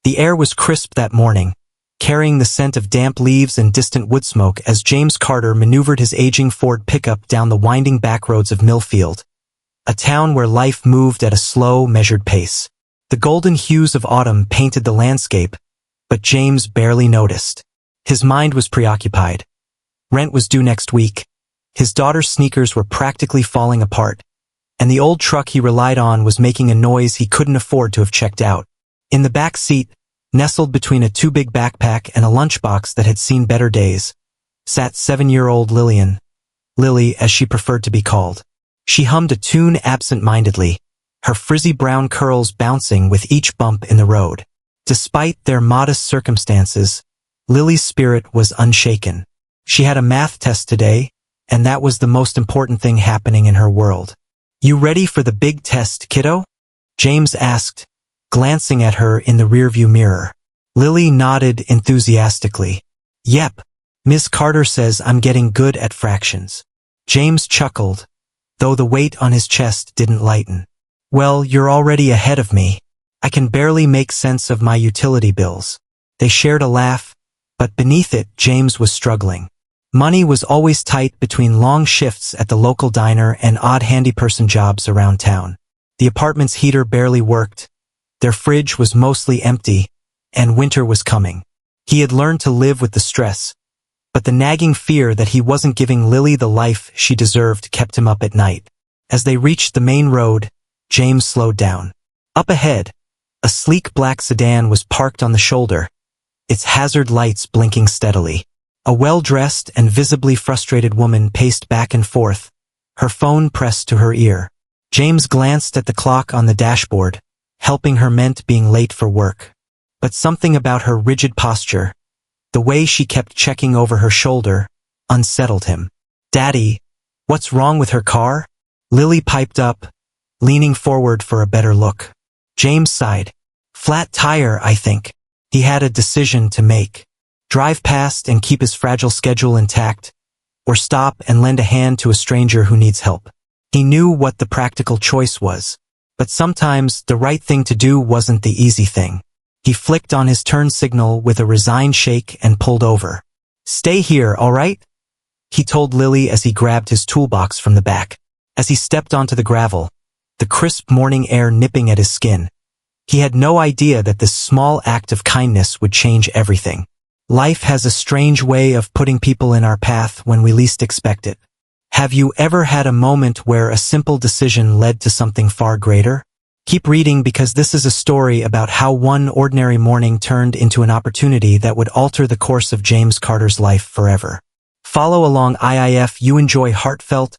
The air was crisp that morning, carrying the scent of damp leaves and distant wood smoke as James Carter maneuvered his aging Ford pickup down the winding backroads of Millfield, a town where life moved at a slow, measured pace. The golden hues of autumn painted the landscape, but James barely noticed. His mind was preoccupied. Rent was due next week. His daughter's sneakers were practically falling apart, and the old truck he relied on was making a noise he couldn't afford to have checked out. In the back seat, nestled between a too-big backpack and a lunchbox that had seen better days, sat 7-year-old Lillian, Lily as she preferred to be called. She hummed a tune absent-mindedly, her frizzy brown curls bouncing with each bump in the road. Despite their modest circumstances, Lily's spirit was unshaken. She had a math test today, and that was the most important thing happening in her world. "You ready for the big test, kiddo?" James asked, glancing at her in the rearview mirror. Lily nodded enthusiastically. "Yep, Miss Carter says I'm getting good at fractions." James chuckled, though the weight on his chest didn't lighten. "Well, you're already ahead of me. I can barely make sense of my utility bills." They shared a laugh, but beneath it, James was struggling. Money was always tight between long shifts at the local diner and odd handyperson jobs around town. The apartment's heater barely worked, their fridge was mostly empty, and winter was coming. He had learned to live with the stress, but the nagging fear that he wasn't giving Lily the life she deserved kept him up at night. As they reached the main road, James slowed down. Up ahead, a sleek black sedan was parked on the shoulder, its hazard lights blinking steadily. A well-dressed and visibly frustrated woman paced back and forth, her phone pressed to her ear. James glanced at the clock on the dashboard. Helping her meant being late for work. But something about her rigid posture, the way she kept checking over her shoulder, unsettled him. "Daddy, what's wrong with her car?" Lily piped up, leaning forward for a better look. James sighed. "Flat tire, I think." He had a decision to make. Drive past and keep his fragile schedule intact, or stop and lend a hand to a stranger who needs help. He knew what the practical choice was, but sometimes the right thing to do wasn't the easy thing. He flicked on his turn signal with a resigned shake and pulled over. "Stay here, all right?" he told Lily as he grabbed his toolbox from the back. As he stepped onto the gravel, the crisp morning air nipping at his skin, he had no idea that this small act of kindness would change everything. Life has a strange way of putting people in our path when we least expect it. Have you ever had a moment where a simple decision led to something far greater? Keep reading because this is a story about how one ordinary morning turned into an opportunity that would alter the course of James Carter's life forever. Follow along if you enjoy heartfelt,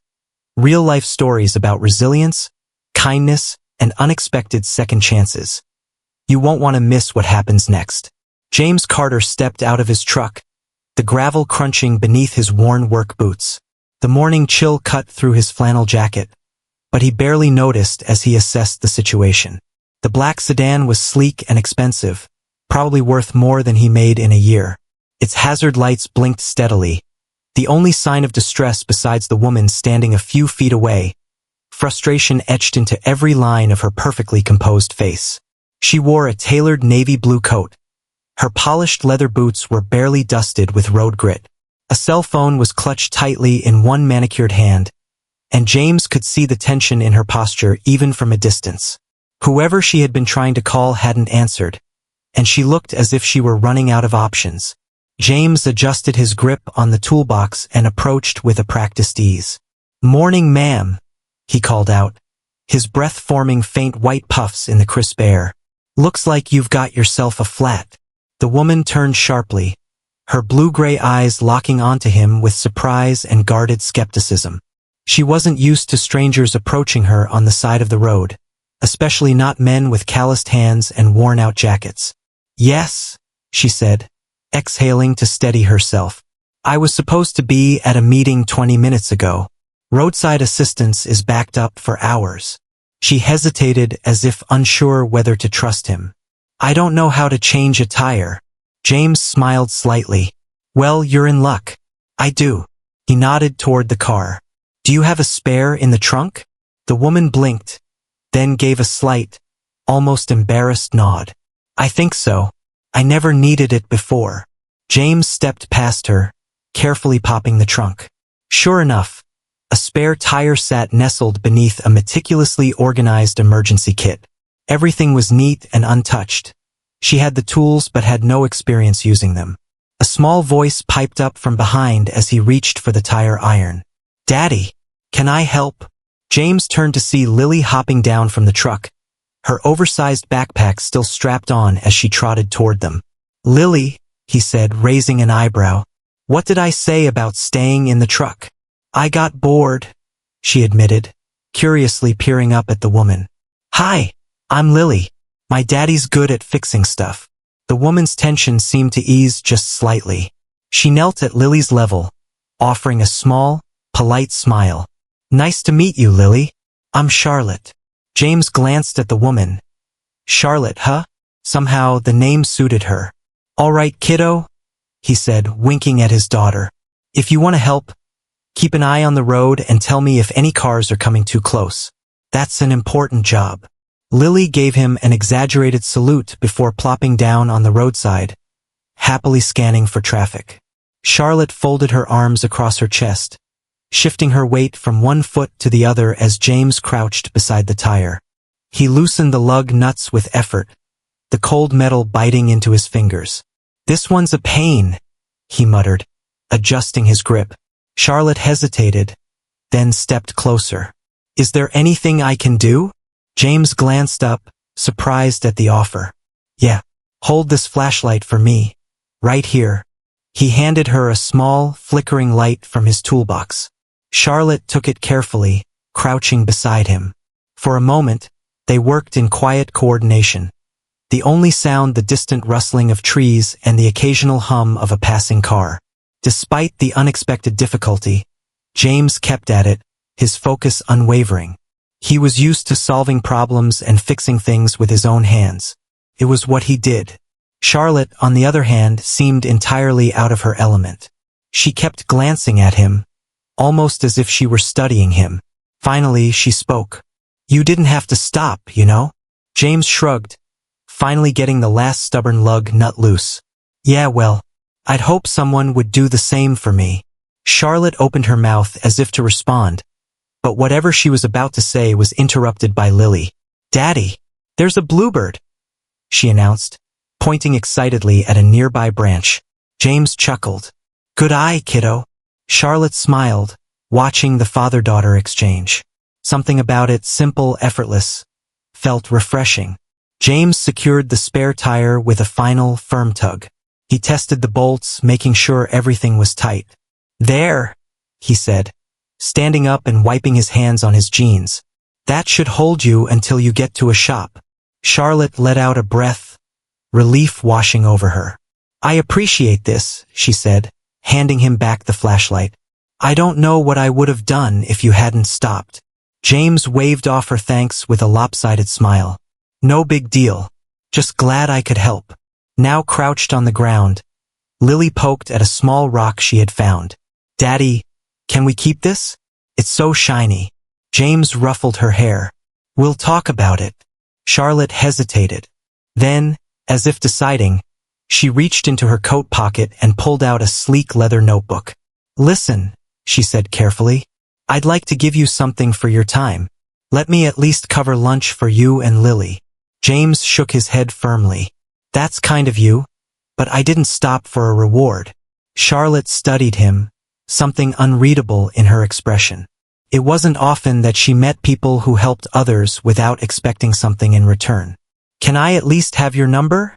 real-life stories about resilience, kindness, and unexpected second chances. You won't want to miss what happens next. James Carter stepped out of his truck, the gravel crunching beneath his worn work boots. The morning chill cut through his flannel jacket, but he barely noticed as he assessed the situation. The black sedan was sleek and expensive, probably worth more than he made in a year. Its hazard lights blinked steadily, the only sign of distress besides the woman standing a few feet away. Frustration etched into every line of her perfectly composed face. She wore a tailored navy blue coat. Her polished leather boots were barely dusted with road grit. A cell phone was clutched tightly in one manicured hand, and James could see the tension in her posture even from a distance. Whoever she had been trying to call hadn't answered, and she looked as if she were running out of options. James adjusted his grip on the toolbox and approached with a practiced ease. "Morning, ma'am," he called out, his breath forming faint white puffs in the crisp air. "Looks like you've got yourself a flat." The woman turned sharply, her blue-gray eyes locking onto him with surprise and guarded skepticism. She wasn't used to strangers approaching her on the side of the road, especially not men with calloused hands and worn-out jackets. "Yes," she said, exhaling to steady herself. "I was supposed to be at a meeting 20 minutes ago. Roadside assistance is backed up for hours." She hesitated as if unsure whether to trust him. "I don't know how to change a tire." James smiled slightly. "Well, you're in luck." "I do." He nodded toward the car. "Do you have a spare in the trunk?" The woman blinked, then gave a slight, almost embarrassed nod. "I think so." I never needed it before. James stepped past her, carefully popping the trunk. Sure enough, a spare tire sat nestled beneath a meticulously organized emergency kit. Everything was neat and untouched. She had the tools but had no experience using them. A small voice piped up from behind as he reached for the tire iron. "Daddy, can I help?" James turned to see Lily hopping down from the truck, her oversized backpack still strapped on as she trotted toward them. "Lily," he said, raising an eyebrow, "what did I say about staying in the truck?" "I got bored," she admitted, curiously peering up at the woman. "Hi, I'm Lily. My daddy's good at fixing stuff." The woman's tension seemed to ease just slightly. She knelt at Lily's level, offering a small, polite smile. "Nice to meet you, Lily. I'm Charlotte." James glanced at the woman. "Charlotte, huh?" Somehow the name suited her. "All right, kiddo," he said, winking at his daughter. "If you want to help, keep an eye on the road and tell me if any cars are coming too close. That's an important job." Lily gave him an exaggerated salute before plopping down on the roadside, happily scanning for traffic. Charlotte folded her arms across her chest, shifting her weight from one foot to the other as James crouched beside the tire. He loosened the lug nuts with effort, the cold metal biting into his fingers. "This one's a pain," he muttered, adjusting his grip. Charlotte hesitated, then stepped closer. "Is there anything I can do?" James glanced up, surprised at the offer. "Yeah, hold this flashlight for me, right here." He handed her a small, flickering light from his toolbox. Charlotte took it carefully, crouching beside him. For a moment, they worked in quiet coordination. The only sound the distant rustling of trees and the occasional hum of a passing car. Despite the unexpected difficulty, James kept at it, his focus unwavering. He was used to solving problems and fixing things with his own hands. It was what he did. Charlotte, on the other hand, seemed entirely out of her element. She kept glancing at him, almost as if she were studying him. Finally, she spoke. "You didn't have to stop, you know?" James shrugged, finally getting the last stubborn lug nut loose. "Yeah, well, I'd hope someone would do the same for me." Charlotte opened her mouth as if to respond, but whatever she was about to say was interrupted by Lily. "Daddy, there's a bluebird," she announced, pointing excitedly at a nearby branch. James chuckled. "Good eye, kiddo." Charlotte smiled, watching the father-daughter exchange. Something about it, simple, effortless, felt refreshing. James secured the spare tire with a final, firm tug. He tested the bolts, making sure everything was tight. "There," he said, standing up and wiping his hands on his jeans. "That should hold you until you get to a shop." Charlotte let out a breath, relief washing over her. "I appreciate this," she said, handing him back the flashlight. "I don't know what I would have done if you hadn't stopped." James waved off her thanks with a lopsided smile. "No big deal. Just glad I could help." Now crouched on the ground, Lily poked at a small rock she had found. "Daddy, can we keep this? It's so shiny." James ruffled her hair. "We'll talk about it." Charlotte hesitated. Then, as if deciding, she reached into her coat pocket and pulled out a sleek leather notebook. "Listen," she said carefully, "I'd like to give you something for your time. Let me at least cover lunch for you and Lily." James shook his head firmly. "That's kind of you, but I didn't stop for a reward." Charlotte studied him, something unreadable in her expression. It wasn't often that she met people who helped others without expecting something in return. "Can I at least have your number?"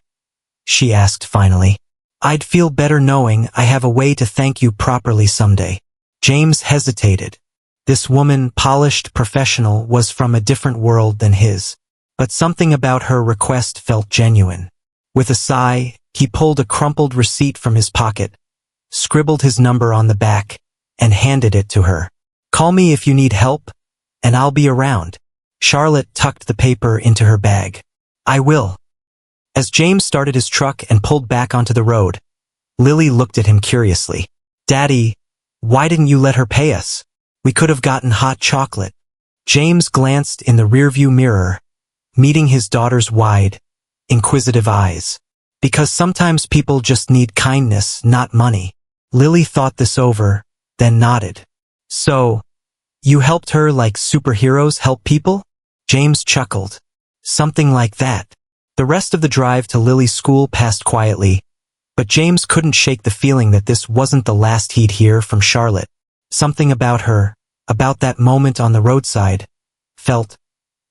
she asked finally. "I'd feel better knowing I have a way to thank you properly someday." James hesitated. This woman, polished professional, was from a different world than his. But something about her request felt genuine. With a sigh, he pulled a crumpled receipt from his pocket, scribbled his number on the back, and handed it to her. "Call me if you need help, and I'll be around." Charlotte tucked the paper into her bag. "I will." As James started his truck and pulled back onto the road, Lily looked at him curiously. "Daddy, why didn't you let her pay us? We could have gotten hot chocolate." James glanced in the rearview mirror, meeting his daughter's wide, inquisitive eyes. Because sometimes people just need kindness, not money. Lily thought this over, then nodded. So, you helped her like superheroes help people? James chuckled. Something like that. The rest of the drive to Lily's school passed quietly, but James couldn't shake the feeling that this wasn't the last he'd hear from Charlotte. Something about her, about that moment on the roadside, felt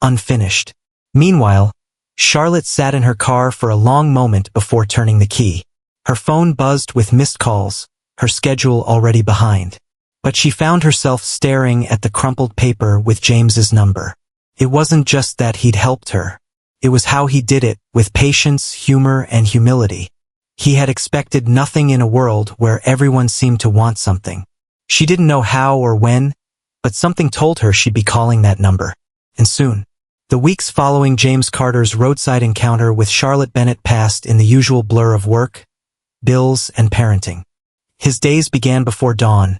unfinished. Meanwhile, Charlotte sat in her car for a long moment before turning the key. Her phone buzzed with missed calls, her schedule already behind. But she found herself staring at the crumpled paper with James's number. It wasn't just that he'd helped her. It was how he did it, with patience, humor, and humility. He had expected nothing in a world where everyone seemed to want something. She didn't know how or when, but something told her she'd be calling that number. And soon. The weeks following James Carter's roadside encounter with Charlotte Bennett passed in the usual blur of work, bills, and parenting. His days began before dawn,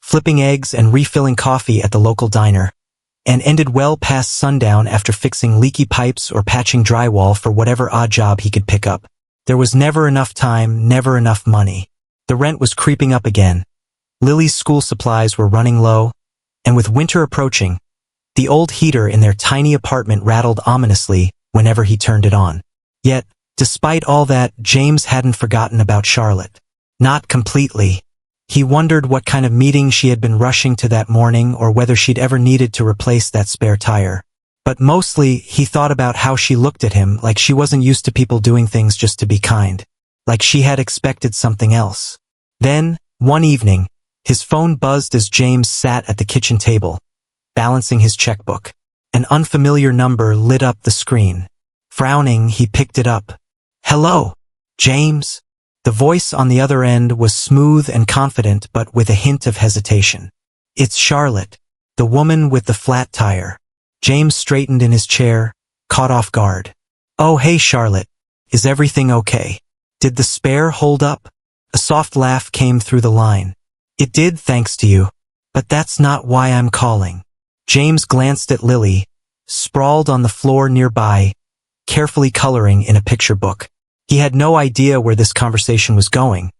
flipping eggs and refilling coffee at the local diner, and ended well past sundown after fixing leaky pipes or patching drywall for whatever odd job he could pick up. There was never enough time, never enough money. The rent was creeping up again. Lily's school supplies were running low, and with winter approaching, the old heater in their tiny apartment rattled ominously whenever he turned it on. Yet, despite all that, James hadn't forgotten about Charlotte. Not completely. He wondered what kind of meeting she had been rushing to that morning or whether she'd ever needed to replace that spare tire. But mostly, he thought about how she looked at him like she wasn't used to people doing things just to be kind. Like she had expected something else. Then, one evening, his phone buzzed as James sat at the kitchen table, balancing his checkbook. An unfamiliar number lit up the screen. Frowning, he picked it up. "Hello, James?" The voice on the other end was smooth and confident but with a hint of hesitation. "It's Charlotte, the woman with the flat tire." James straightened in his chair, caught off guard. "Oh, hey Charlotte. Is everything okay? Did the spare hold up?" A soft laugh came through the line. "It did, thanks to you. But that's not why I'm calling." James glanced at Lily, sprawled on the floor nearby, carefully coloring in a picture book. He had no idea where this conversation was going,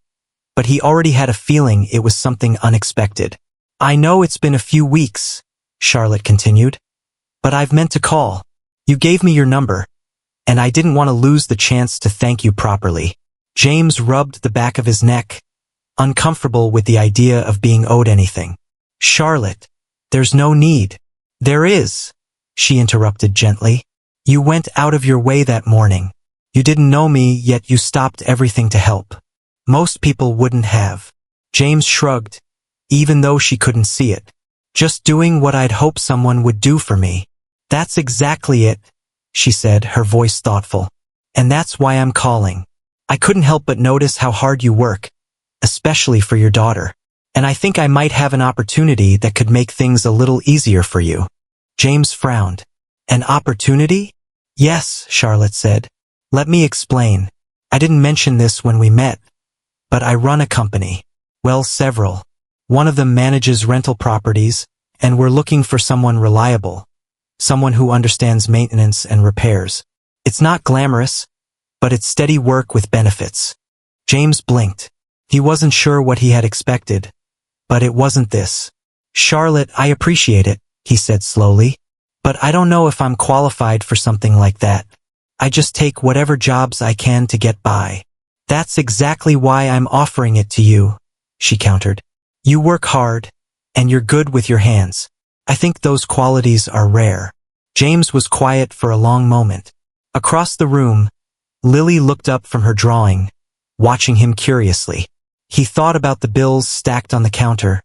but he already had a feeling it was something unexpected. "I know it's been a few weeks," Charlotte continued, "but I've meant to call. You gave me your number, and I didn't want to lose the chance to thank you properly." James rubbed the back of his neck, uncomfortable with the idea of being owed anything. "Charlotte, there's no need." "There is," she interrupted gently. "You went out of your way that morning. You didn't know me, yet you stopped everything to help. Most people wouldn't have." James shrugged, even though she couldn't see it. "Just doing what I'd hope someone would do for me." "That's exactly it," she said, her voice thoughtful. "And that's why I'm calling. I couldn't help but notice how hard you work, especially for your daughter. And I think I might have an opportunity that could make things a little easier for you." James frowned. "An opportunity?" "Yes," Charlotte said. "Let me explain. I didn't mention this when we met, but I run a company. Well, several. One of them manages rental properties, and we're looking for someone reliable. Someone who understands maintenance and repairs. It's not glamorous, but it's steady work with benefits." James blinked. He wasn't sure what he had expected, but it wasn't this. "Charlotte, I appreciate it," he said slowly, "but I don't know if I'm qualified for something like that. I just take whatever jobs I can to get by." "That's exactly why I'm offering it to you," she countered. "You work hard, and you're good with your hands. I think those qualities are rare." James was quiet for a long moment. Across the room, Lily looked up from her drawing, watching him curiously. He thought about the bills stacked on the counter,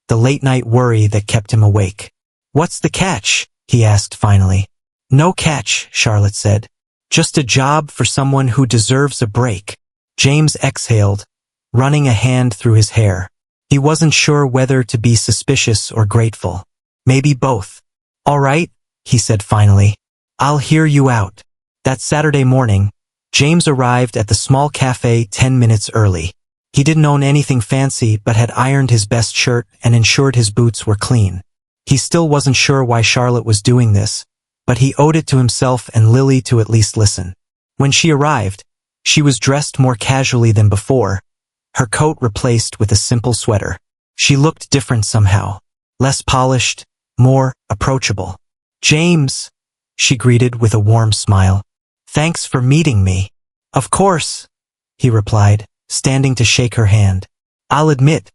the late-night worry that kept him awake. "What's the catch?" he asked finally. "No catch," Charlotte said. "Just a job for someone who deserves a break." James exhaled, running a hand through his hair. He wasn't sure whether to be suspicious or grateful. Maybe both. "All right," he said finally. "I'll hear you out." That Saturday morning, James arrived at the small cafe 10 minutes early. He didn't own anything fancy but had ironed his best shirt and ensured his boots were clean. He still wasn't sure why Charlotte was doing this, but he owed it to himself and Lily to at least listen. When she arrived, She was dressed more casually than before, her coat replaced with a simple sweater. She looked different somehow, less polished, more approachable. "James," she greeted with a warm smile. "Thanks for meeting me." "Of course," he replied, standing to shake her hand. "I'll admit,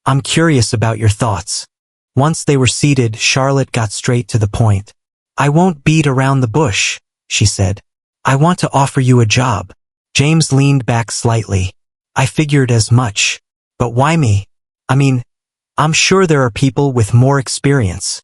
I'm curious about your thoughts." Once they were seated, Charlotte got straight to the point. "I won't beat around the bush," she said. "I want to offer you a job." James leaned back slightly. "I figured as much. But why me? I mean, I'm sure there are people with more experience."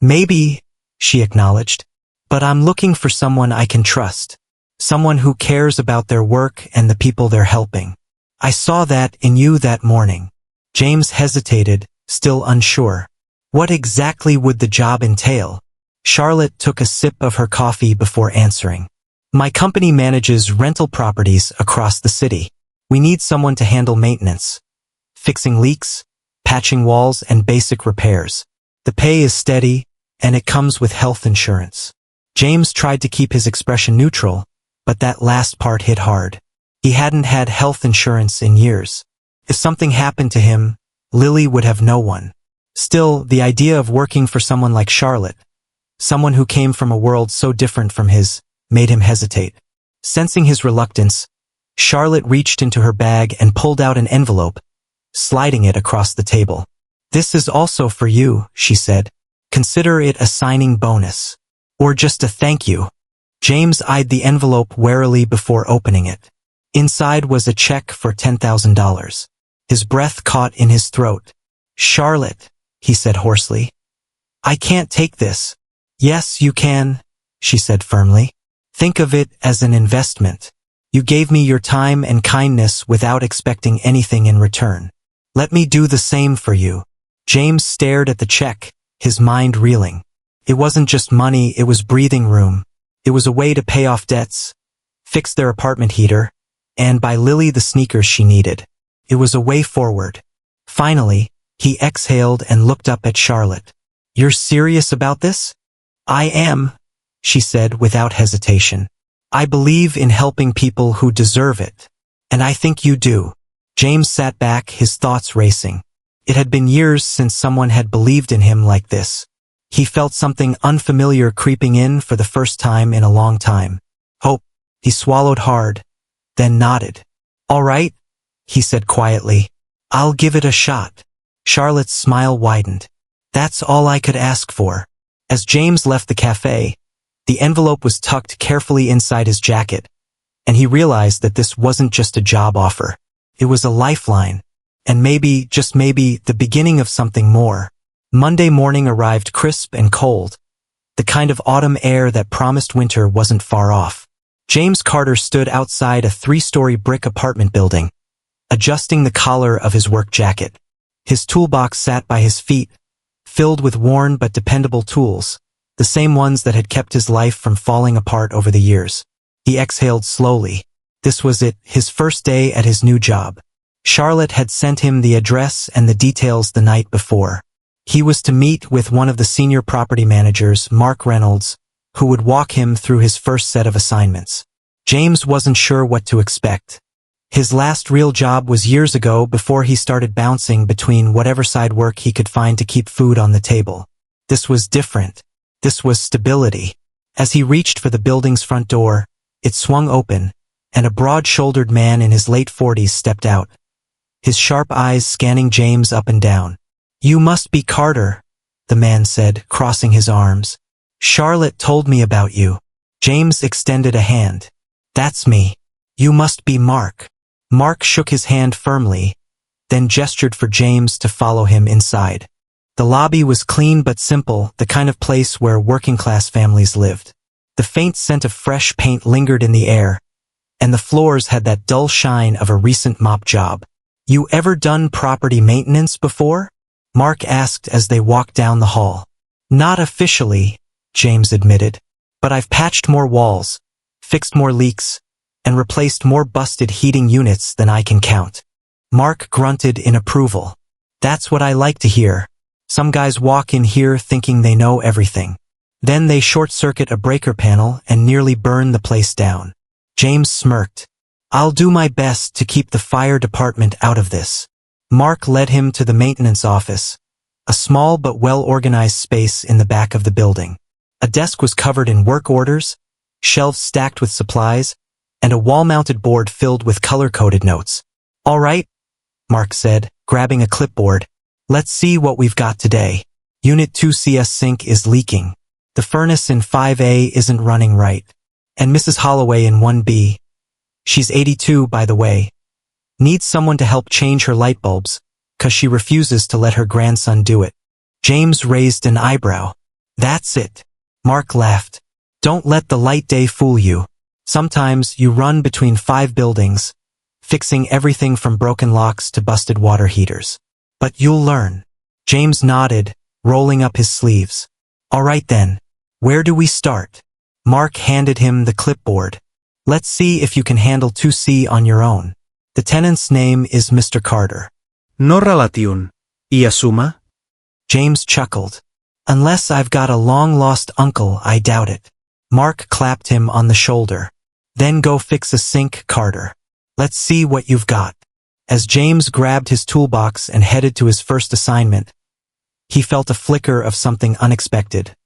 "Maybe," she acknowledged. "But I'm looking for someone I can trust. Someone who cares about their work and the people they're helping. I saw that in you that morning." James hesitated, still unsure. What exactly would the job entail? Charlotte took a sip of her coffee before answering. "My company manages rental properties across the city. We need someone to handle maintenance, fixing leaks, patching walls, and basic repairs. The pay is steady, and it comes with health insurance." James tried to keep his expression neutral, but that last part hit hard. He hadn't had health insurance in years. If something happened to him, Lily would have no one. Still, the idea of working for someone like Charlotte, someone who came from a world so different from his, made him hesitate. Sensing his reluctance, Charlotte reached into her bag and pulled out an envelope, sliding it across the table. "This is also for you," she said. "Consider it a signing bonus. Or just a thank you." James eyed the envelope warily before opening it. Inside was a check for $10,000. His breath caught in his throat. "Charlotte," he said hoarsely. "I can't take this." "Yes, you can," she said firmly. "Think of it as an investment. You gave me your time and kindness without expecting anything in return. Let me do the same for you." James stared at the check, his mind reeling. It wasn't just money, it was breathing room. It was a way to pay off debts, fix their apartment heater, and buy Lily the sneakers she needed. It was a way forward. Finally, he exhaled and looked up at Charlotte. "You're serious about this?" "I am," she said without hesitation. "I believe in helping people who deserve it. And I think you do." James sat back, his thoughts racing. It had been years since someone had believed in him like this. He felt something unfamiliar creeping in for the first time in a long time. Hope. He swallowed hard, then nodded. "All right," he said quietly. "I'll give it a shot." Charlotte's smile widened. "That's all I could ask for." As James left the cafe, the envelope was tucked carefully inside his jacket, and he realized that this wasn't just a job offer. It was a lifeline, and maybe, just maybe, the beginning of something more. Monday morning arrived crisp and cold, the kind of autumn air that promised winter wasn't far off. James Carter stood outside a 3-story brick apartment building, adjusting the collar of his work jacket. His toolbox sat by his feet, filled with worn but dependable tools, the same ones that had kept his life from falling apart over the years. He exhaled slowly. This was it, his first day at his new job. Charlotte had sent him the address and the details the night before. He was to meet with one of the senior property managers, Mark Reynolds, who would walk him through his first set of assignments. James wasn't sure what to expect. His last real job was years ago, before he started bouncing between whatever side work he could find to keep food on the table. This was different. This was stability. As he reached for the building's front door, it swung open, and a broad-shouldered man in his late 40s stepped out, his sharp eyes scanning James up and down. "You must be Carter," the man said, crossing his arms. "Charlotte told me about you." James extended a hand. "That's me. You must be Mark." Mark shook his hand firmly, then gestured for James to follow him inside. The lobby was clean but simple, the kind of place where working-class families lived. The faint scent of fresh paint lingered in the air, and the floors had that dull shine of a recent mop job. "You ever done property maintenance before?" Mark asked as they walked down the hall. "Not officially," James admitted, "but I've patched more walls, fixed more leaks, and replaced more busted heating units than I can count." Mark grunted in approval. "That's what I like to hear. Some guys walk in here thinking they know everything. Then they short-circuit a breaker panel and nearly burn the place down." James smirked. I'll do my best to keep the fire department out of this. Mark led him to the maintenance office, a small but well-organized space in the back of the building. A desk was covered in work orders, shelves stacked with supplies, and a wall-mounted board filled with color-coded notes. "All right," Mark said, grabbing a clipboard. "Let's see what we've got today. Unit 2CS sink is leaking. The furnace in 5A isn't running right. And Mrs. Holloway in 1B. She's 82, by the way. Needs someone to help change her light bulbs, 'cause she refuses to let her grandson do it." James raised an eyebrow. "That's it." Mark laughed. "Don't let the light day fool you. Sometimes you run between 5 buildings, fixing everything from broken locks to busted water heaters. But you'll learn." James nodded, rolling up his sleeves. "All right then. Where do we start?" Mark handed him the clipboard. "Let's see if you can handle 2C on your own. The tenant's name is Mr. Carter." No relation. ¿Y asuma? James chuckled. "Unless I've got a long-lost uncle, I doubt it." Mark clapped him on the shoulder. "Then go fix a sink, Carter. Let's see what you've got." As James grabbed his toolbox and headed to his first assignment, he felt a flicker of something unexpected.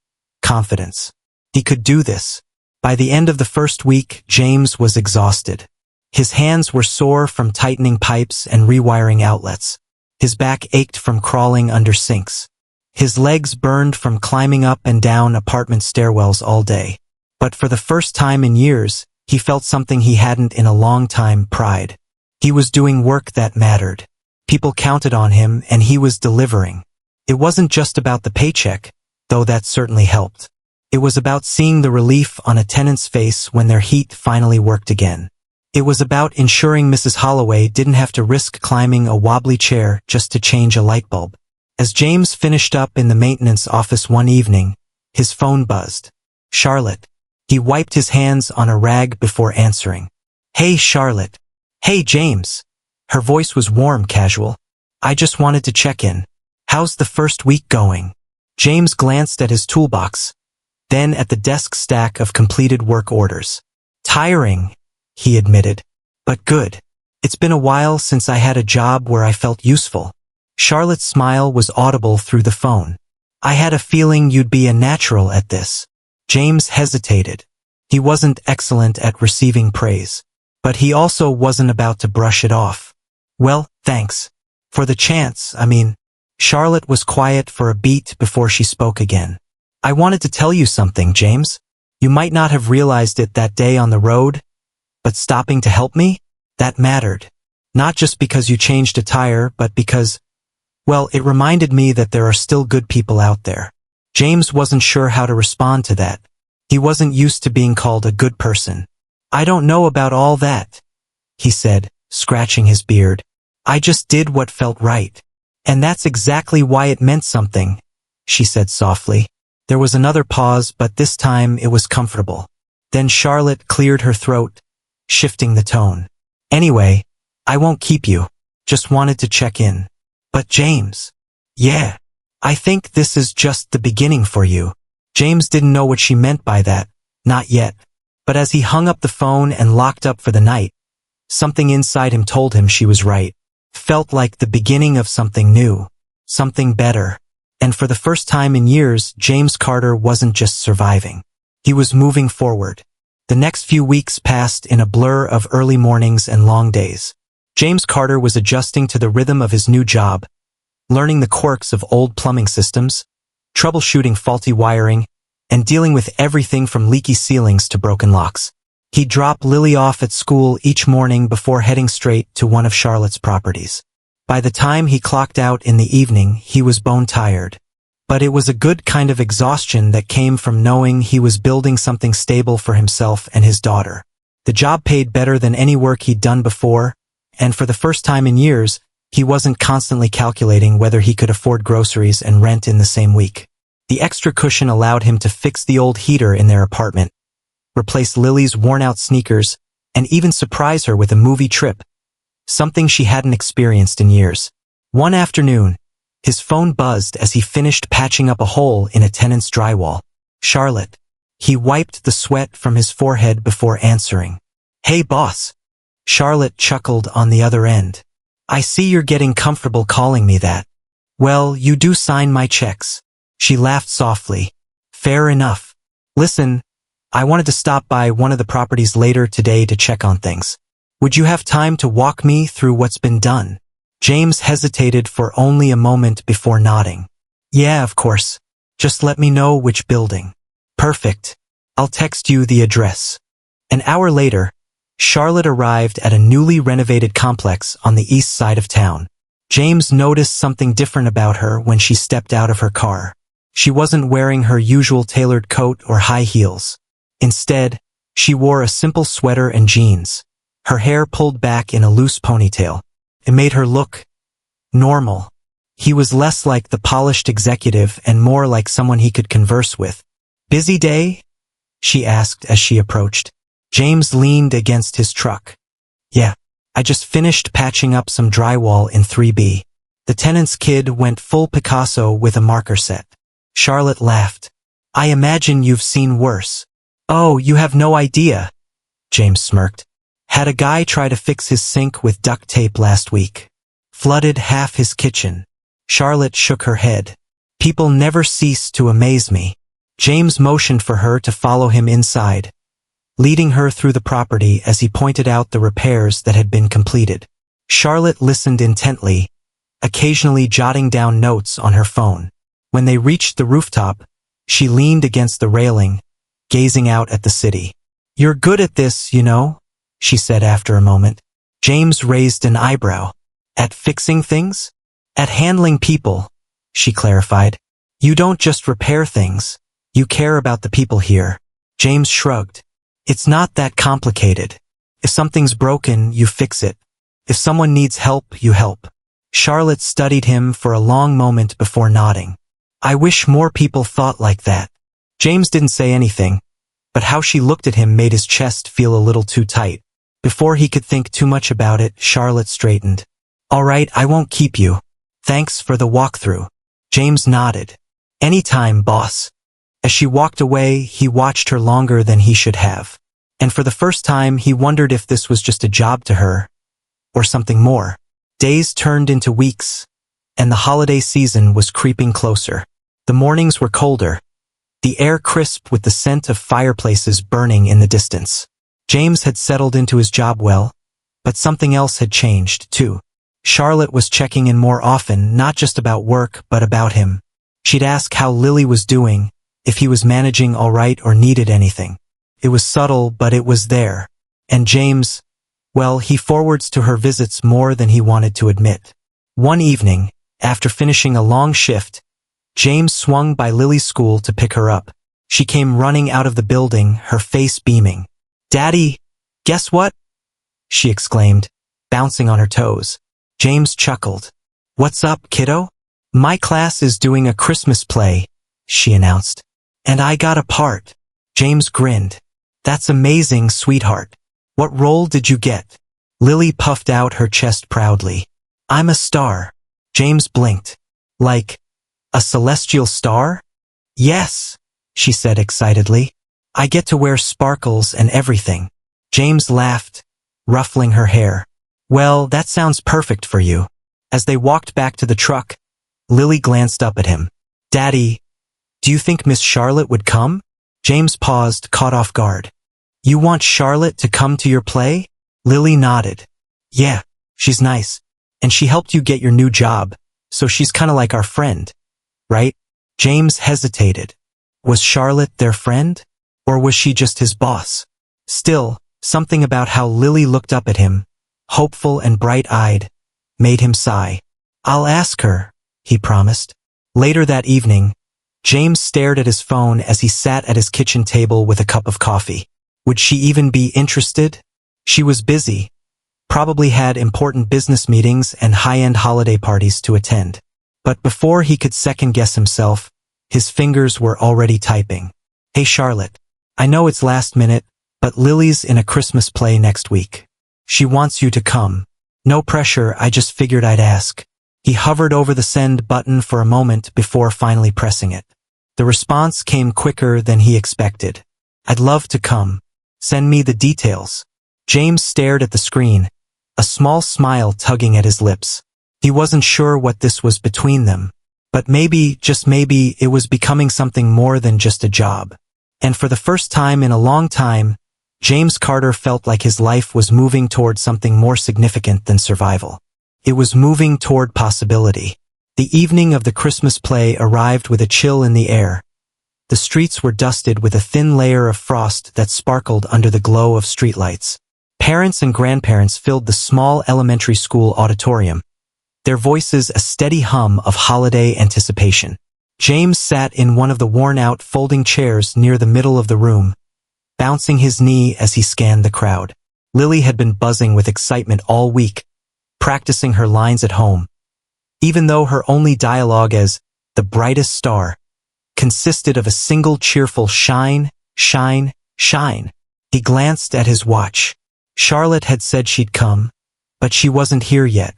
Confidence. He could do this. By the end of the first week, James was exhausted. His hands were sore from tightening pipes and rewiring outlets. His back ached from crawling under sinks. His legs burned from climbing up and down apartment stairwells all day. But for the first time in years, he felt something he hadn't in a long time: pride. He was doing work that mattered. People counted on him, and he was delivering. It wasn't just about the paycheck, though that certainly helped. It was about seeing the relief on a tenant's face when their heat finally worked again. It was about ensuring Mrs. Holloway didn't have to risk climbing a wobbly chair just to change a light bulb. As James finished up in the maintenance office one evening, his phone buzzed. Charlotte. He wiped his hands on a rag before answering. "Hey, Charlotte." "Hey, James." Her voice was warm, casual. "I just wanted to check in. How's the first week going?" James glanced at his toolbox, then at the desk stack of completed work orders. "Tiring," he admitted, "but good. It's been a while since I had a job where I felt useful." Charlotte's smile was audible through the phone. "I had a feeling you'd be a natural at this." James hesitated. He wasn't excellent at receiving praise, but he also wasn't about to brush it off. "Well, thanks. For the chance, I mean." Charlotte was quiet for a beat before she spoke again. "I wanted to tell you something, James. You might not have realized it that day on the road, but stopping to help me? That mattered. Not just because you changed a tire, but because, well, it reminded me that there are still good people out there." James wasn't sure how to respond to that. He wasn't used to being called a good person. "I don't know about all that," he said, scratching his beard. "I just did what felt right. And that's exactly why it meant something," she said softly. There was another pause, but this time it was comfortable. Then Charlotte cleared her throat, shifting the tone. "Anyway, I won't keep you. Just wanted to check in." "But James." "Yeah. I think this is just the beginning for you." James didn't know what she meant by that, not yet. But as he hung up the phone and locked up for the night, something inside him told him she was right. Felt like the beginning of something new, something better. And for the first time in years, James Carter wasn't just surviving. He was moving forward. The next few weeks passed in a blur of early mornings and long days. James Carter was adjusting to the rhythm of his new job, learning the quirks of old plumbing systems, troubleshooting faulty wiring, and dealing with everything from leaky ceilings to broken locks. He'd drop Lily off at school each morning before heading straight to one of Charlotte's properties. By the time he clocked out in the evening, he was bone-tired. But it was a good kind of exhaustion that came from knowing he was building something stable for himself and his daughter. The job paid better than any work he'd done before, and for the first time in years, he wasn't constantly calculating whether he could afford groceries and rent in the same week. The extra cushion allowed him to fix the old heater in their apartment, replace Lily's worn-out sneakers, and even surprise her with a movie trip, something she hadn't experienced in years. One afternoon, his phone buzzed as he finished patching up a hole in a tenant's drywall. "Charlotte." He wiped the sweat from his forehead before answering. "Hey, boss." Charlotte chuckled on the other end. I see you're getting comfortable calling me that. Well, you do sign my checks. She laughed softly. Fair enough. Listen, I wanted to stop by one of the properties later today to check on things. Would you have time to walk me through what's been done? James hesitated for only a moment before nodding. Yeah, of course. Just let me know which building. Perfect. I'll text you the address. An hour later, Charlotte arrived at a newly renovated complex on the east side of town. James noticed something different about her when she stepped out of her car. She wasn't wearing her usual tailored coat or high heels. Instead, she wore a simple sweater and jeans, her hair pulled back in a loose ponytail. It made her look normal. He was less like the polished executive and more like someone he could converse with. Busy day? She asked as she approached. James leaned against his truck. Yeah, I just finished patching up some drywall in 3B. The tenant's kid went full Picasso with a marker set. Charlotte laughed. I imagine you've seen worse. Oh, you have no idea. James smirked. Had a guy try to fix his sink with duct tape last week. Flooded half his kitchen. Charlotte shook her head. People never cease to amaze me. James motioned for her to follow him inside, leading her through the property as he pointed out the repairs that had been completed. Charlotte listened intently, occasionally jotting down notes on her phone. When they reached the rooftop, she leaned against the railing, gazing out at the city. You're good at this, you know, she said after a moment. James raised an eyebrow. At fixing things? At handling people, she clarified. You don't just repair things, you care about the people here. James shrugged. It's not that complicated. If something's broken, you fix it. If someone needs help, you help. Charlotte studied him for a long moment before nodding. I wish more people thought like that. James didn't say anything, but how she looked at him made his chest feel a little too tight. Before he could think too much about it, Charlotte straightened. All right, I won't keep you. Thanks for the walkthrough. James nodded. Anytime, boss. As she walked away, he watched her longer than he should have. And for the first time, he wondered if this was just a job to her, or something more. Days turned into weeks, and the holiday season was creeping closer. The mornings were colder, the air crisp with the scent of fireplaces burning in the distance. James had settled into his job well, but something else had changed, too. Charlotte was checking in more often, not just about work, but about him. She'd ask how Lily was doing, if he was managing all right or needed anything. It was subtle, but it was there. And James, well, he forwards to her visits more than he wanted to admit. One evening, after finishing a long shift, James swung by Lily's school to pick her up. She came running out of the building, her face beaming. Daddy, guess what? She exclaimed, bouncing on her toes. James chuckled. What's up, kiddo? My class is doing a Christmas play, she announced. And I got a part. James grinned. That's amazing, sweetheart. What role did you get? Lily puffed out her chest proudly. I'm a star. James blinked. Like, a celestial star? Yes, she said excitedly. I get to wear sparkles and everything. James laughed, ruffling her hair. Well, that sounds perfect for you. As they walked back to the truck, Lily glanced up at him. Daddy, do you think Miss Charlotte would come? James paused, caught off guard. You want Charlotte to come to your play? Lily nodded. Yeah, she's nice. And she helped you get your new job, so she's kinda like our friend, right? James hesitated. Was Charlotte their friend? Or was she just his boss? Still, something about how Lily looked up at him, hopeful and bright-eyed, made him sigh. I'll ask her, he promised. Later that evening, James stared at his phone as he sat at his kitchen table with a cup of coffee. Would she even be interested? She was busy, probably had important business meetings and high-end holiday parties to attend. But before he could second-guess himself, his fingers were already typing. Hey Charlotte, I know it's last minute, but Lily's in a Christmas play next week. She wants you to come. No pressure, I just figured I'd ask. He hovered over the send button for a moment before finally pressing it. The response came quicker than he expected. I'd love to come. Send me the details. James stared at the screen, a small smile tugging at his lips. He wasn't sure what this was between them, but maybe, just maybe, it was becoming something more than just a job. And for the first time in a long time, James Carter felt like his life was moving toward something more significant than survival. It was moving toward possibility. The evening of the Christmas play arrived with a chill in the air. The streets were dusted with a thin layer of frost that sparkled under the glow of streetlights. Parents and grandparents filled the small elementary school auditorium, their voices a steady hum of holiday anticipation. James sat in one of the worn-out folding chairs near the middle of the room, bouncing his knee as he scanned the crowd. Lily had been buzzing with excitement all week, practicing her lines at home, even though her only dialogue as the brightest star consisted of a single cheerful shine, shine, shine. He glanced at his watch. Charlotte had said she'd come, but she wasn't here yet.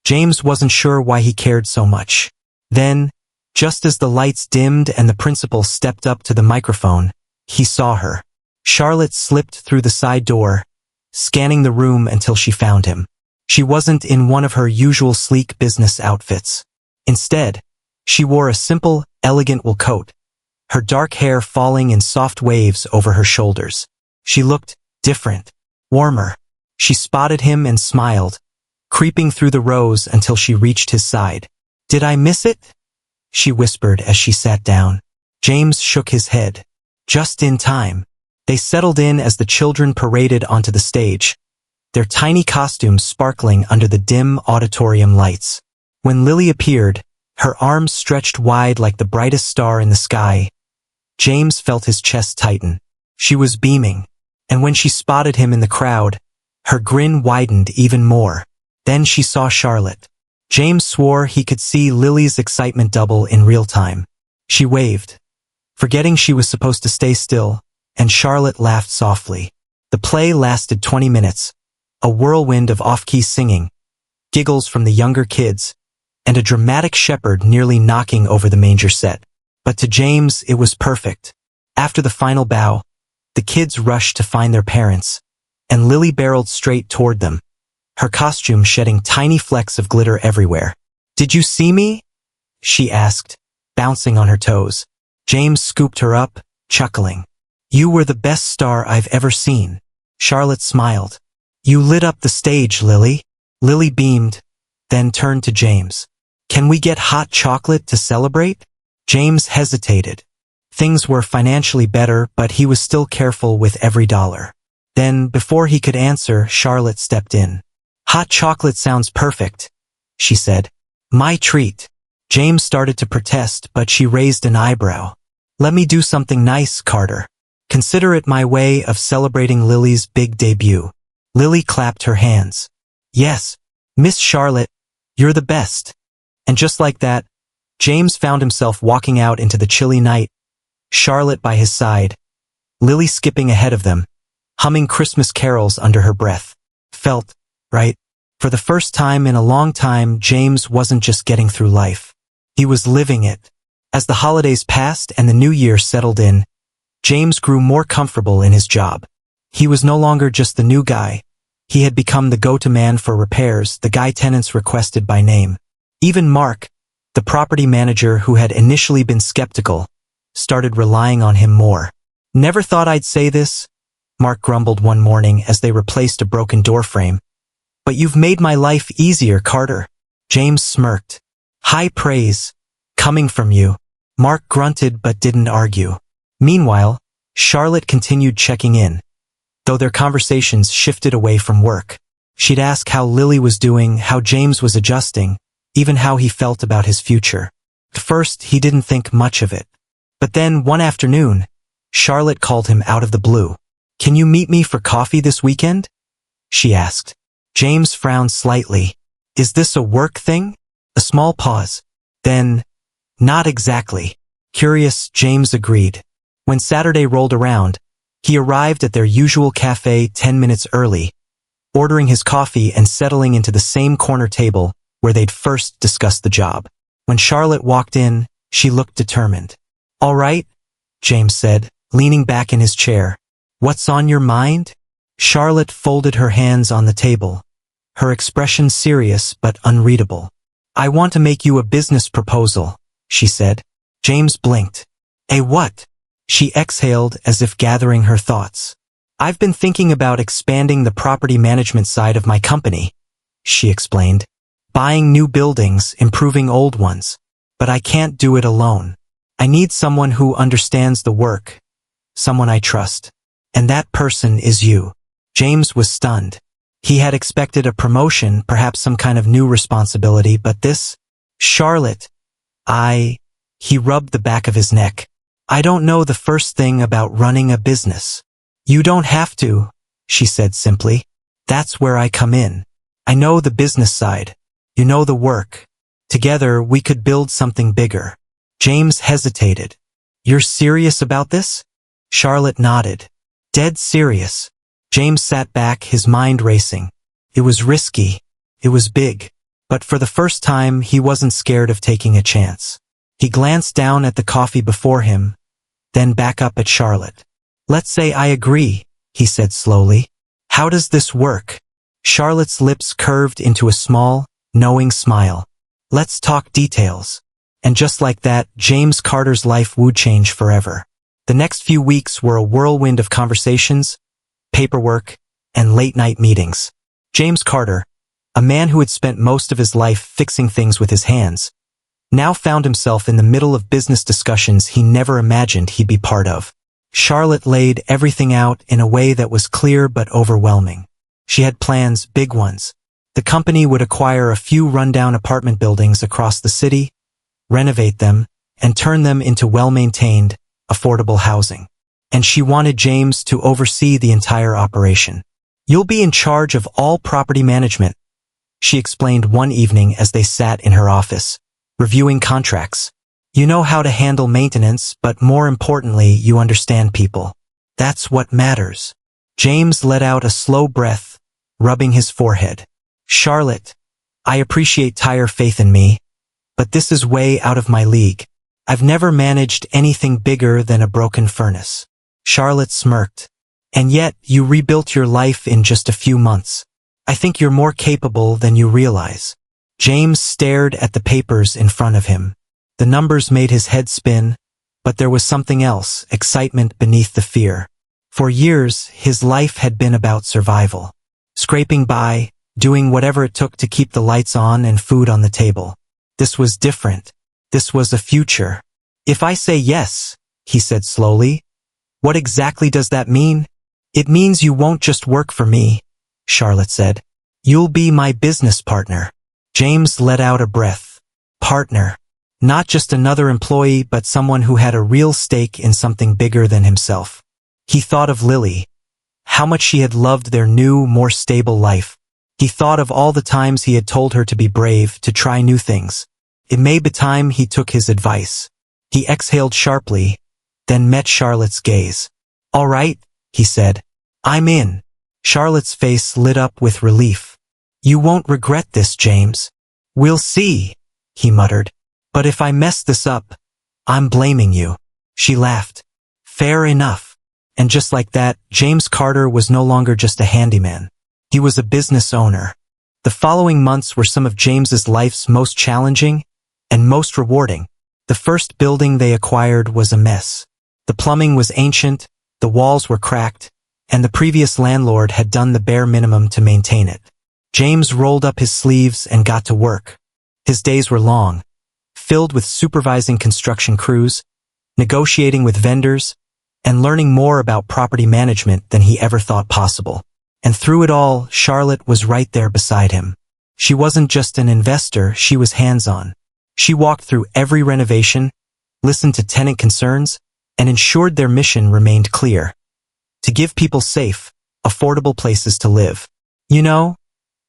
James wasn't sure why he cared so much. Then, just as the lights dimmed and the principal stepped up to the microphone, he saw her. Charlotte slipped through the side door, scanning the room until she found him. She wasn't in one of her usual sleek business outfits. Instead, she wore a simple, elegant wool coat, her dark hair falling in soft waves over her shoulders. She looked different, warmer. She spotted him and smiled, creeping through the rows until she reached his side. "Did I miss it?" she whispered as she sat down. James shook his head. Just in time. They settled in as the children paraded onto the stage, their tiny costumes sparkling under the dim auditorium lights. When Lily appeared, her arms stretched wide like the brightest star in the sky, James felt his chest tighten. She was beaming, and when she spotted him in the crowd, her grin widened even more. Then she saw Charlotte. James swore he could see Lily's excitement double in real time. She waved, forgetting she was supposed to stay still, and Charlotte laughed softly. The play lasted 20 minutes, a whirlwind of off-key singing, giggles from the younger kids, and a dramatic shepherd nearly knocking over the manger set. But to James, it was perfect. After the final bow, the kids rushed to find their parents, and Lily barreled straight toward them, her costume shedding tiny flecks of glitter everywhere. "Did you see me?" she asked, bouncing on her toes. James scooped her up, chuckling. "You were the best star I've ever seen." Charlotte smiled. "You lit up the stage, Lily." Lily beamed, then turned to James. "Can we get hot chocolate to celebrate?" James hesitated. Things were financially better, but he was still careful with every dollar. Then, before he could answer, Charlotte stepped in. "Hot chocolate sounds perfect," she said. "My treat." James started to protest, but she raised an eyebrow. "Let me do something nice, Carter. Consider it my way of celebrating Lily's big debut." Lily clapped her hands. "Yes, Miss Charlotte, you're the best." And just like that, James found himself walking out into the chilly night, Charlotte by his side, Lily skipping ahead of them, humming Christmas carols under her breath. Felt right. For the first time in a long time, James wasn't just getting through life. He was living it. As the holidays passed and the new year settled in, James grew more comfortable in his job. He was no longer just the new guy. He had become the go-to man for repairs, the guy tenants requested by name. Even Mark, the property manager who had initially been skeptical, started relying on him more. "Never thought I'd say this," Mark grumbled one morning as they replaced a broken doorframe. "But you've made my life easier, Carter." James smirked. "High praise. Coming from you." Mark grunted but didn't argue. Meanwhile, Charlotte continued checking in, though their conversations shifted away from work. She'd ask how Lily was doing, how James was adjusting, even how he felt about his future. At first, he didn't think much of it. But then, one afternoon, Charlotte called him out of the blue. "Can you meet me for coffee this weekend?" she asked. James frowned slightly. "Is this a work thing?" A small pause. Then, "Not exactly." Curious, James agreed. When Saturday rolled around, he arrived at their usual cafe 10 minutes early, ordering his coffee and settling into the same corner table where they'd first discussed the job. When Charlotte walked in, she looked determined. "All right," James said, leaning back in his chair. "What's on your mind?" Charlotte folded her hands on the table, her expression serious but unreadable. "I want to make you a business proposal," she said. James blinked. "A what?" She exhaled as if gathering her thoughts. "I've been thinking about expanding the property management side of my company," she explained. "Buying new buildings, improving old ones. But I can't do it alone. I need someone who understands the work, someone I trust. And that person is you." James was stunned. He had expected a promotion, perhaps some kind of new responsibility, but this? "Charlotte, He rubbed the back of his neck. "I don't know the first thing about running a business." "You don't have to," she said simply. "That's where I come in. I know the business side. You know the work. Together we could build something bigger." James hesitated. "You're serious about this?" Charlotte nodded. "Dead serious." James sat back, his mind racing. It was risky. It was big. But for the first time, he wasn't scared of taking a chance. He glanced down at the coffee before him, then back up at Charlotte. "Let's say I agree," he said slowly. "How does this work?" Charlotte's lips curved into a small, knowing smile. "Let's talk details." And just like that, James Carter's life would change forever. The next few weeks were a whirlwind of conversations, paperwork, and late-night meetings. James Carter, a man who had spent most of his life fixing things with his hands, now found himself in the middle of business discussions he never imagined he'd be part of. Charlotte laid everything out in a way that was clear but overwhelming. She had plans, big ones. The company would acquire a few rundown apartment buildings across the city, renovate them, and turn them into well-maintained, affordable housing. And she wanted James to oversee the entire operation. "You'll be in charge of all property management," she explained one evening as they sat in her office, reviewing contracts. "You know how to handle maintenance, but more importantly, you understand people. That's what matters." James let out a slow breath, rubbing his forehead. "Charlotte, I appreciate your faith in me, but this is way out of my league. I've never managed anything bigger than a broken furnace." Charlotte smirked. "And yet, you rebuilt your life in just a few months. I think you're more capable than you realize." James stared at the papers in front of him. The numbers made his head spin, but there was something else, excitement beneath the fear. For years, his life had been about survival. Scraping by, doing whatever it took to keep the lights on and food on the table. This was different. This was a future. "If I say yes," he said slowly, "what exactly does that mean?" "It means you won't just work for me," Charlotte said. "You'll be my business partner." James let out a breath. Partner. Not just another employee, but someone who had a real stake in something bigger than himself. He thought of Lily. How much she had loved their new, more stable life. He thought of all the times he had told her to be brave, to try new things. It may be time he took his advice. He exhaled sharply, then met Charlotte's gaze. "All right," he said. "I'm in." Charlotte's face lit up with relief. "You won't regret this, James." "We'll see," he muttered. "But if I mess this up, I'm blaming you." She laughed. "Fair enough." And just like that, James Carter was no longer just a handyman. He was a business owner. The following months were some of James's life's most challenging and most rewarding. The first building they acquired was a mess. The plumbing was ancient, the walls were cracked, and the previous landlord had done the bare minimum to maintain it. James rolled up his sleeves and got to work. His days were long, filled with supervising construction crews, negotiating with vendors, and learning more about property management than he ever thought possible. And through it all, Charlotte was right there beside him. She wasn't just an investor, she was hands-on. She walked through every renovation, listened to tenant concerns, and ensured their mission remained clear: to give people safe, affordable places to live. "You know,"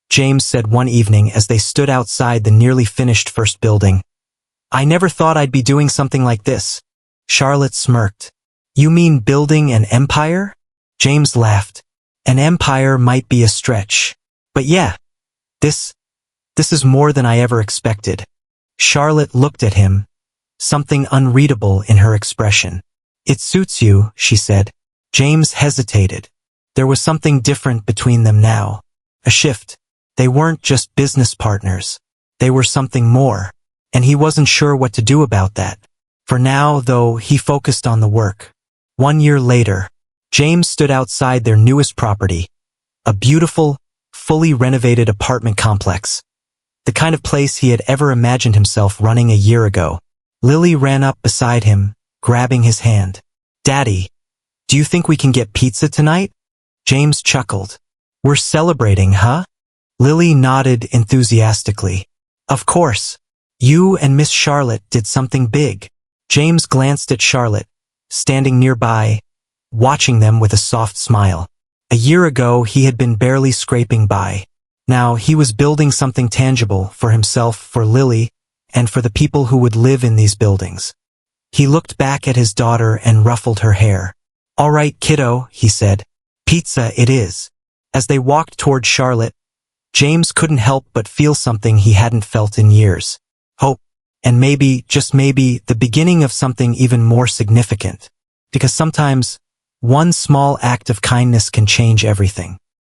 James said one evening as they stood outside the nearly finished first building, "I never thought I'd be doing something like this." Charlotte smirked. "You mean building an empire?" James laughed. "An empire might be a stretch. But yeah, this is more than I ever expected." Charlotte looked at him, something unreadable in her expression. "It suits you," she said. James hesitated. There was something different between them now. A shift. They weren't just business partners. They were something more. And he wasn't sure what to do about that. For now, though, he focused on the work. 1 year later, James stood outside their newest property. A beautiful, fully renovated apartment complex. The kind of place he had ever imagined himself running a year ago. Lily ran up beside him, grabbing his hand. "Daddy, do you think we can get pizza tonight?" James chuckled. "We're celebrating, huh?" Lily nodded enthusiastically. "Of course. You and Miss Charlotte did something big." James glanced at Charlotte, standing nearby, watching them with a soft smile. A year ago, he had been barely scraping by. Now, he was building something tangible for himself, for Lily, and for the people who would live in these buildings. He looked back at his daughter and ruffled her hair. "All right, kiddo," he said. "Pizza it is." As they walked toward Charlotte, James couldn't help but feel something he hadn't felt in years. Hope. And maybe, just maybe, the beginning of something even more significant. Because sometimes, one small act of kindness can change everything.